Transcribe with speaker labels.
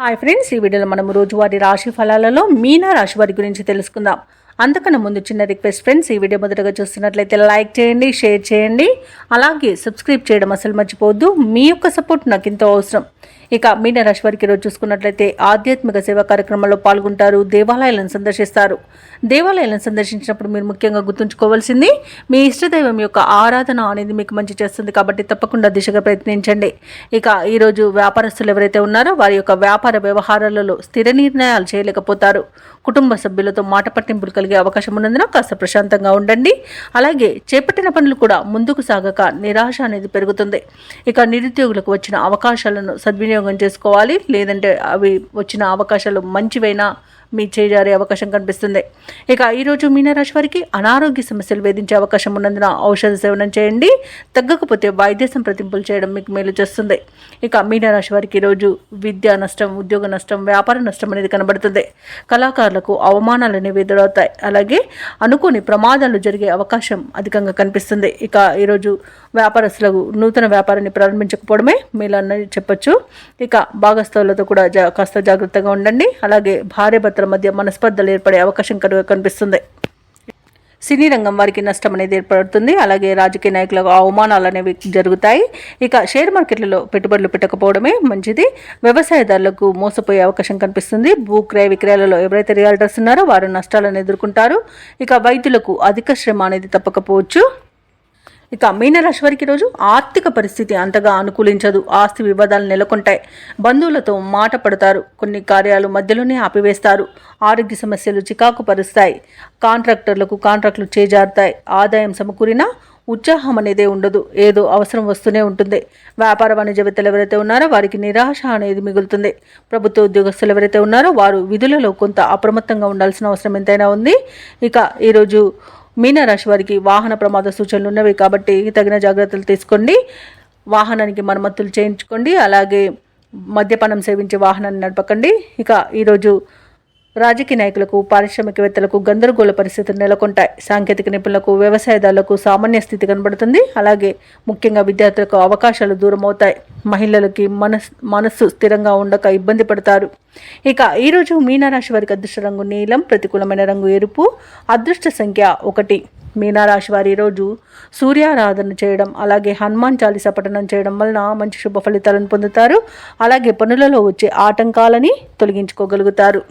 Speaker 1: Hi friends, ఈ వీడియోలో మనం రోజువారీ రాశి ఫలాలలో మీన రాశి వారి గురించి తెలుసుకుందాం. అంతకన్నా ముందు చిన్న రిక్వెస్ట్ ఫ్రెండ్స్, ఈ వీడియో మొదటగా చూస్తున్నట్లయితే లైక్ చేయండి, షేర్ చేయండి, అలాగే సబ్స్క్రైబ్ చేయడం అసలు మర్చిపోవద్దు. మీ యొక్క సపోర్ట్ నాకు ఎంతో అవసరం. ఇక మీన రాశి వారికి ఈరోజు చూసుకున్నట్లయితే ఆధ్యాత్మిక సేవా కార్యక్రమాల్లో పాల్గొంటారు, దేవాలయాలను సందర్శిస్తారు. దేవాలయాలను సందర్శించినప్పుడు మీరు ముఖ్యంగా గుర్తుంచుకోవాల్సింది మీ ఇష్టదైవం యొక్క ఆరాధన అనేది మీకు మంచి చేస్తుంది, కాబట్టి తప్పకుండా దిశగా ప్రయత్నించండి. ఇక ఈరోజు వ్యాపారస్తులు ఎవరైతే ఉన్నారో వారి యొక్క వ్యాపార వ్యవహారాలలో స్థిర నిర్ణయాలు చేయలేకపోతారు. కుటుంబ సభ్యులతో మాట పట్టింపులు కలిగే అవకాశం ఉన్నందున కాస్త ప్రశాంతంగా ఉండండి. అలాగే చేపట్టిన పనులు కూడా ముందుకు సాగక నిరాశ అనేది పెరుగుతుంది. ఇక నిరుద్యోగులకు వచ్చిన అవకాశాలను సద్వినియోగం చేసుకోవాలి, లేదంటే అవి వచ్చిన అవకాశాలు మంచివైనా మీ చేజారే అవకాశం కనిపిస్తుంది. ఇక ఈరోజు మీనరాశి వారికి అనారోగ్య సమస్యలు వేధించే అవకాశం ఉన్నందున ఔషధ సేవనం చేయండి. తగ్గకపోతే వైద్య సంప్రదింపులు చేయడం మీకు మేలు చేస్తుంది. ఇక మీనరాశి వారికి ఈరోజు విద్యా నష్టం, ఉద్యోగ నష్టం, వ్యాపార నష్టం అనేది కనబడుతుంది. కళాకారులకు అవమానాలు అనేవి ఎదురవుతాయి. అలాగే అనుకోని ప్రమాదాలు జరిగే అవకాశం అధికంగా కనిపిస్తుంది. ఇక ఈరోజు వ్యాపారస్తులకు నూతన వ్యాపారాన్ని ప్రారంభించకపోవడమే మేలన్నది చెప్పొచ్చు. ఇక భాగస్థులతో కూడా కాస్త జాగ్రత్తగా ఉండండి. అలాగే భార్య భర్తల మధ్య మనస్పర్ధలు ఏర్పడే అవకాశం కనిపిస్తుంది. సినీ రంగం వారికి నష్టం అనేది ఏర్పడుతుంది. అలాగే రాజకీయ నాయకులకు అవమానాలు అనేవి జరుగుతాయి. ఇక షేర్ మార్కెట్లలో పెట్టుబడులు పెట్టకపోవడమే మంచిది. వ్యవసాయదారులకు మోసపోయే అవకాశం కనిపిస్తుంది. భూ క్రయ విక్రయాలలో ఎవరైతే రియాల్టర్స్ ఉన్నారో వారు నష్టాలను ఎదుర్కొంటారు. ఇక వైద్యులకు అధిక శ్రమ అనేది తప్పకపోవచ్చు. ఇక మీనరాశి వారికి రోజు ఆర్థిక పరిస్థితి అంతగా అనుకూలించదు. ఆస్తి వివాదాలు నెలకొంటాయి. బంధువులతో మాట పడతారు. కొన్ని కార్యాలు మధ్యలోనే ఆపివేస్తారు. ఆరోగ్య సమస్యలు చికాకు పరుస్తాయి. కాంట్రాక్టర్లకు కాంట్రాక్టులు చేజారుతాయి. ఆదాయం సమకూరినా ఉత్సాహం అనేదే ఉండదు. ఏదో అవసరం వస్తూనే ఉంటుంది. వ్యాపార వాణిజ్యవేత్తలు ఎవరైతే ఉన్నారో వారికి నిరాశ అనేది మిగులుతుంది. ప్రభుత్వ ఉద్యోగస్తులు ఎవరైతే ఉన్నారో వారు విధులలో కొంత అప్రమత్తంగా ఉండాల్సిన అవసరం ఎంతైనా ఉంది. ఇక ఈరోజు మీనరాశి వారికి వాహన ప్రమాద సూచనలు ఉన్నవి, కాబట్టి తగిన జాగ్రత్తలు తీసుకోండి. వాహనానికి మరమ్మతులు చేయించుకోండి. అలాగే మద్యపానం సేవించే వాహనాన్ని నడపకండి. ఇక ఈరోజు రాజకీయ నాయకులకు, పారిశ్రామికవేత్తలకు గందరగోళ పరిస్థితులు నెలకొంటాయి. సాంకేతిక నిపుణులకు, వ్యవసాయదారులకు సామాన్య స్థితి కనబడుతుంది. అలాగే ముఖ్యంగా విద్యార్థులకు అవకాశాలు దూరం అవుతాయి. మహిళలకి మనస్సు స్థిరంగా ఉండక ఇబ్బంది పడతారు. ఇక ఈరోజు మీనరాశి వారికి అదృష్ట రంగు నీలం, ప్రతికూలమైన రంగు ఎరుపు, అదృష్ట సంఖ్య 1. మీనరాశి వారి ఈరోజు సూర్యారాధన చేయడం, అలాగే హనుమాన్ చాలీసా పఠనం చేయడం వలన మంచి శుభ ఫలితాలను పొందుతారు. అలాగే పనులలో వచ్చే ఆటంకాలని తొలగించుకోగలుగుతారు.